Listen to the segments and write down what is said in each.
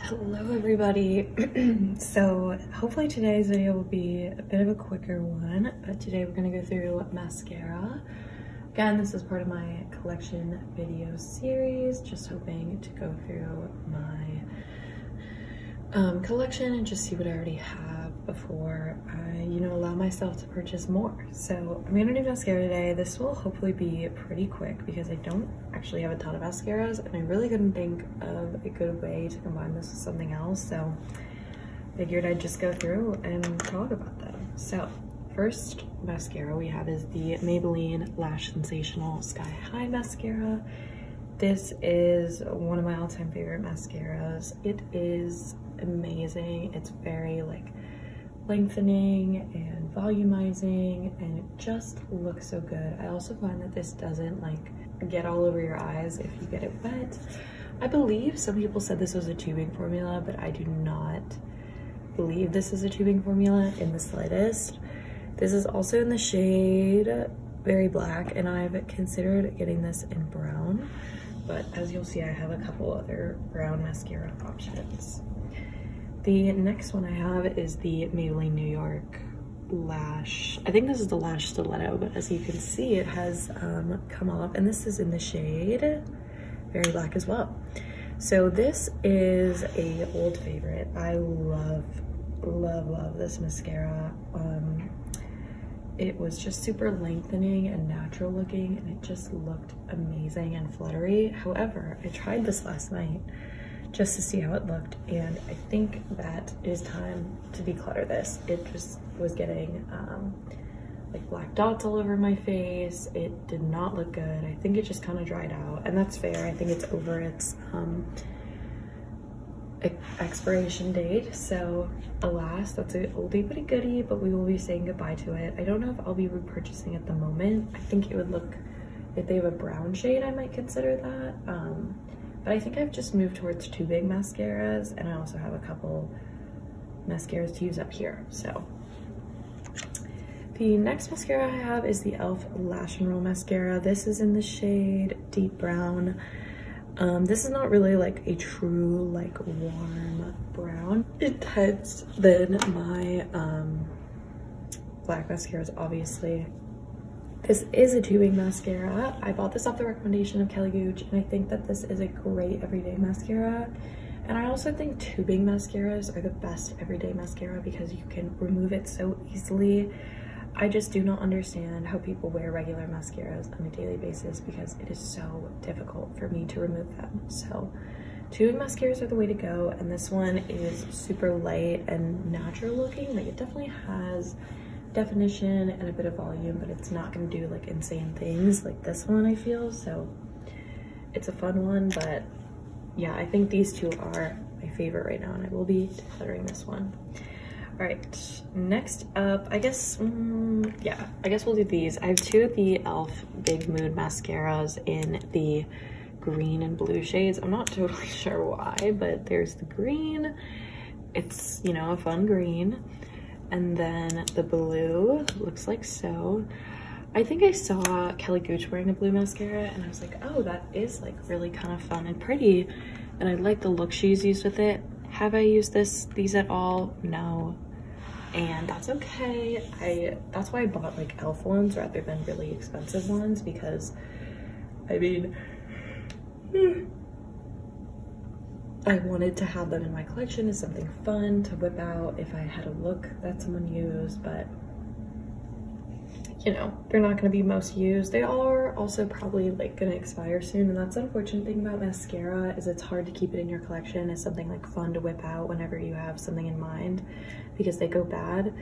Hello everybody. So hopefully today's video will be a bit of a quicker one, but today we're going to go through mascara. Again, this is part of my collection video series, just hoping to go through my collection and just see what I already have before I, allow myself to purchase more. So I'm gonna do mascara today. This will hopefully be pretty quick because I don't actually have a ton of mascaras and I really couldn't think of a good way to combine this with something else. So figured I'd just go through and talk about them. So first mascara we have is the Maybelline Lash Sensational Sky High Mascara. This is one of my all-time favorite mascaras. It is amazing. It's very lengthening and volumizing and it just looks so good. I also find that this doesn't get all over your eyes if you get it wet. I believe some people said this was a tubing formula, but I do not believe this is a tubing formula in the slightest. This is also in the shade Very Black and I've considered getting this in brown, but as you'll see I have a couple other brown mascara options. The next one I have is the Maybelline New York Lash. I think this is the Lash Stiletto, but as you can see, it has come off, and this is in the shade Very Black as well. So this is a old favorite. I love this mascara. It was just super lengthening and natural looking, and it just looked amazing and fluttery. However, I tried this last night just to see how it looked, and I think that it is time to declutter this. It just was getting black dots all over my face. It did not look good. I think it just kind of dried out, and that's fair. I think it's over its expiration date, so alas, that's an oldie but a goodie, but we will be saying goodbye to it. I don't know if I'll be repurchasing at the moment. I think it would look, if they have a brown shade I might consider that, but I think I've just moved towards two big mascaras, and I also have a couple mascaras to use up here. So the next mascara I have is the e.l.f. Lash and Roll Mascara. This is in the shade Deep Brown. This is not really a true warm brown. Intense than my black mascaras, obviously. This is a tubing mascara. I bought this off the recommendation of Kelly Gooch, and I think that this is a great everyday mascara. And I also think tubing mascaras are the best everyday mascara because you can remove it so easily. I just do not understand how people wear regular mascaras on a daily basis because it is so difficult for me to remove them. So tubing mascaras are the way to go, and this one is super light and natural looking. It definitely has definition and a bit of volume, but it's not going to do insane things like this one, I feel. So it's a fun one, but yeah, I think these two are my favorite right now, and I will be decluttering this one. All right, next up, I guess we'll do these. I have two of the e.l.f. Big Mood mascaras in the green and blue shades. I'm not totally sure why, but there's the green. It's, a fun green. And then the blue looks like so. I think I saw Kelly Gooch wearing a blue mascara and I was like, oh, that is really kind of fun and pretty. And I like the look she's used with it. Have I used these at all? No. And that's okay. That's why I bought e.l.f. ones rather than really expensive ones, because I mean, I wanted to have them in my collection as something fun to whip out if I had a look that someone used, but they're not going to be most used. They are also probably going to expire soon, and that's the unfortunate thing about mascara is it's hard to keep it in your collection as something fun to whip out whenever you have something in mind because they go bad.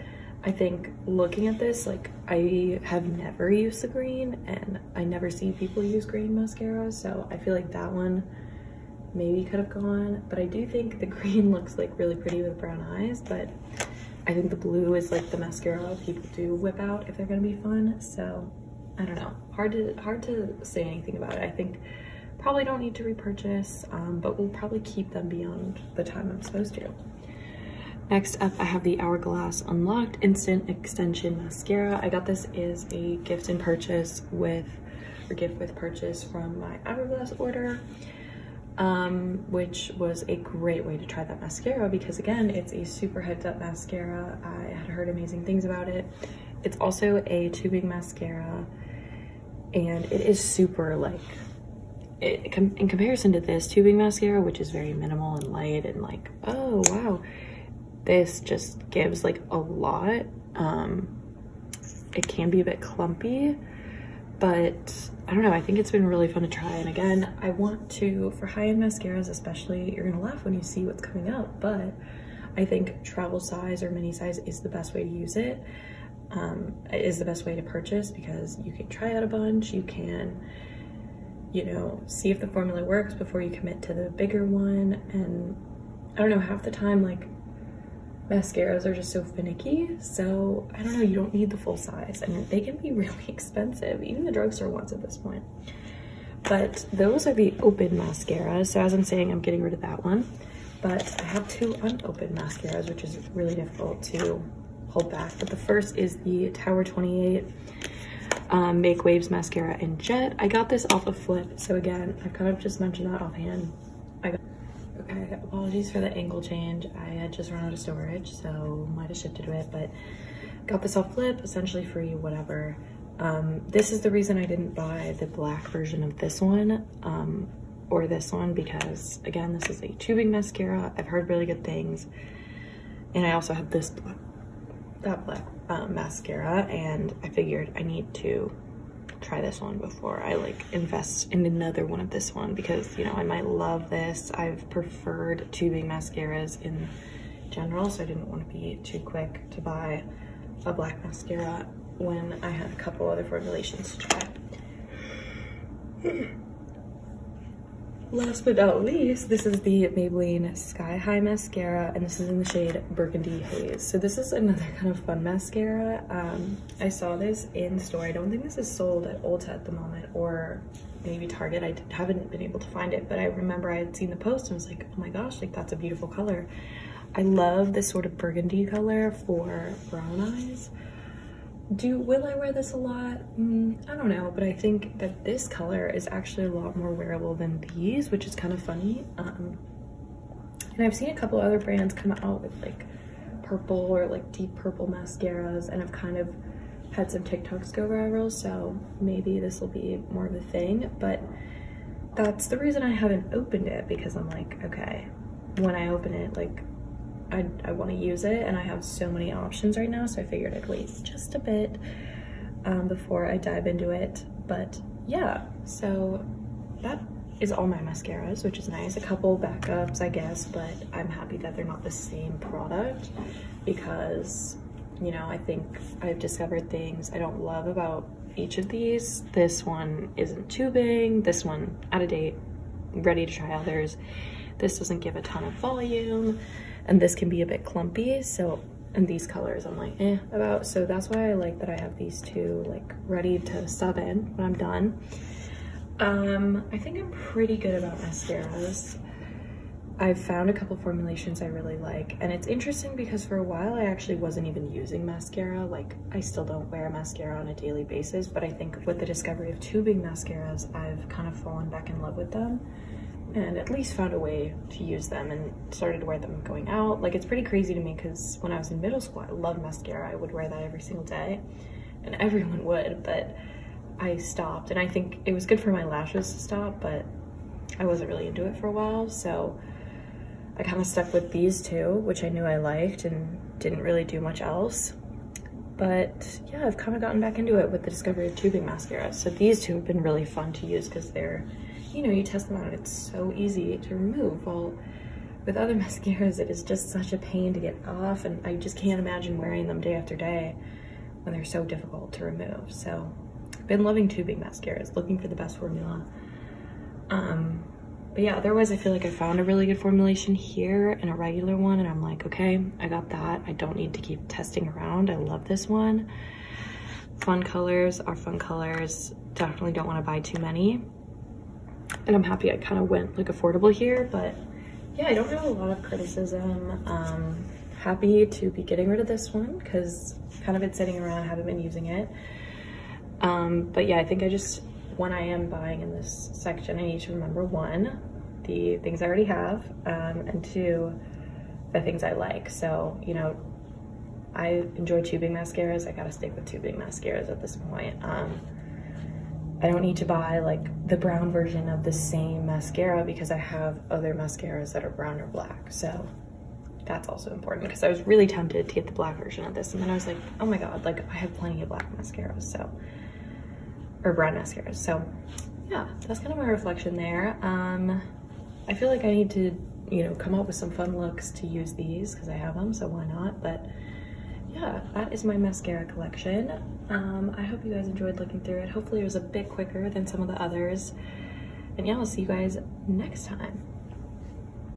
I think looking at this, I have never used the green and I never see people use green mascara, so I feel that one maybe could have gone, but I do think the green looks really pretty with brown eyes, but I think the blue is the mascara people do whip out if they're gonna be fun. So I don't know, hard to say anything about it. I think probably don't need to repurchase, but we'll probably keep them beyond the time I'm supposed to. Next up, I have the Hourglass Unlocked Instant Extension Mascara. I got this as a gift with purchase from my Hourglass order. which was a great way to try that mascara because again, it's a super hyped up mascara. I had heard amazing things about it. It's also a tubing mascara and it is super like, in comparison to this tubing mascara, which is very minimal and light and like, oh wow, this just gives like a lot. It can be a bit clumpy, but I don't know, I think it's been really fun to try. And again, I want to, for high-end mascaras especially, you're gonna laugh when you see what's coming out, but I think travel size or mini size is the best way to use it. It is the best way to purchase because you can try out a bunch, you can, you know, see if the formula works before you commit to the bigger one. And I don't know, half the time, like, mascaras are just so finicky, so I don't know, you don't need the full size and they can be really expensive, even the drugstore ones at this point. But those are the open mascaras, so as I'm saying, I'm getting rid of that one, but I have two unopened mascaras, which is really difficult to hold back. But the first is the Tower 28 Make Waves mascara in Jet. I got this off of Flip, so again, I kind of just mentioned that offhand. Okay, apologies for the angle change. I had just run out of storage, so might have shifted a bit, but got this off Flip, essentially free, whatever. This is the reason I didn't buy the black version of this one, or this one, because again, this is a tubing mascara. I've heard really good things. And I also have this black mascara, and I figured I need to try this one before I like invest in another one of this one, because you know, I might love this. I've preferred tubing mascaras in general, so I didn't want to be too quick to buy a black mascara when I had a couple other formulations to try. Last but not least, this is the Maybelline Sky High mascara, and this is in the shade Burgundy Haze. So this is another kind of fun mascara. I saw this in store. I don't think this is sold at Ulta at the moment, or maybe Target. I haven't been able to find it, but I remember I had seen the post and was like, oh my gosh, like that's a beautiful color. I love this sort of burgundy color for brown eyes. Will I wear this a lot? I don't know, but I think that this color is actually a lot more wearable than these, which is kind of funny. And I've seen a couple other brands come out with like purple or like deep purple mascaras, and I've kind of had some TikToks go viral, so maybe this will be more of a thing. But that's the reason I haven't opened it, because I'm like, okay, when I open it, like I want to use it, and I have so many options right now, so I figured I'd wait just a bit before I dive into it. But yeah, so that is all my mascaras, which is nice. A couple backups, I guess, but I'm happy that they're not the same product, because, you know, I think I've discovered things I don't love about each of these. This one isn't tubing, this one out of date, ready to try others. This doesn't give a ton of volume, and this can be a bit clumpy, so, and these colors I'm like about, so that's why I like that I have these two like ready to sub in when I'm done. I think I'm pretty good about mascaras. I've found a couple formulations I really like, and it's interesting because for a while I actually wasn't even using mascara. Like, I still don't wear mascara on a daily basis, but I think with the discovery of tubing mascaras, I've kind of fallen back in love with them, and at least found a way to use them and started to wear them going out. Like, it's pretty crazy to me because when I was in middle school, I loved mascara. I would wear that every single day, and everyone would, but I stopped. And I think it was good for my lashes to stop, but I wasn't really into it for a while, so I kind of stuck with these two, which I knew I liked and didn't really do much else. But yeah, I've kind of gotten back into it with the discovery of tubing mascara. So these two have been really fun to use because they're, you know, you test them out and it's so easy to remove. Well, with other mascaras, it is just such a pain to get off, and I just can't imagine wearing them day after day when they're so difficult to remove. So I've been loving tubing mascaras, looking for the best formula. But yeah, otherwise I feel like I found a really good formulation here and a regular one, and I'm like, okay, I got that. I don't need to keep testing around. I love this one. Fun colors are fun colors. Definitely don't want to buy too many. And I'm happy I kind of went like affordable here, but yeah, I don't have a lot of criticism. Happy to be getting rid of this one because kind of been sitting around, haven't been using it. But yeah, I think I just, when I am buying in this section, I need to remember, one, the things I already have, and two, the things I like. So, you know, I enjoy tubing mascaras. I gotta stick with tubing mascaras at this point. I don't need to buy like the brown version of the same mascara because I have other mascaras that are brown or black. So that's also important, because I was really tempted to get the black version of this, and then I was like, oh my god, like I have plenty of black mascaras, so, or brown mascaras. So yeah, that's kind of my reflection there. I feel like I need to, you know, come up with some fun looks to use these because I have them, so why not? But yeah, that is my mascara collection. I hope you guys enjoyed looking through it. Hopefully it was a bit quicker than some of the others. And yeah, I'll see you guys next time.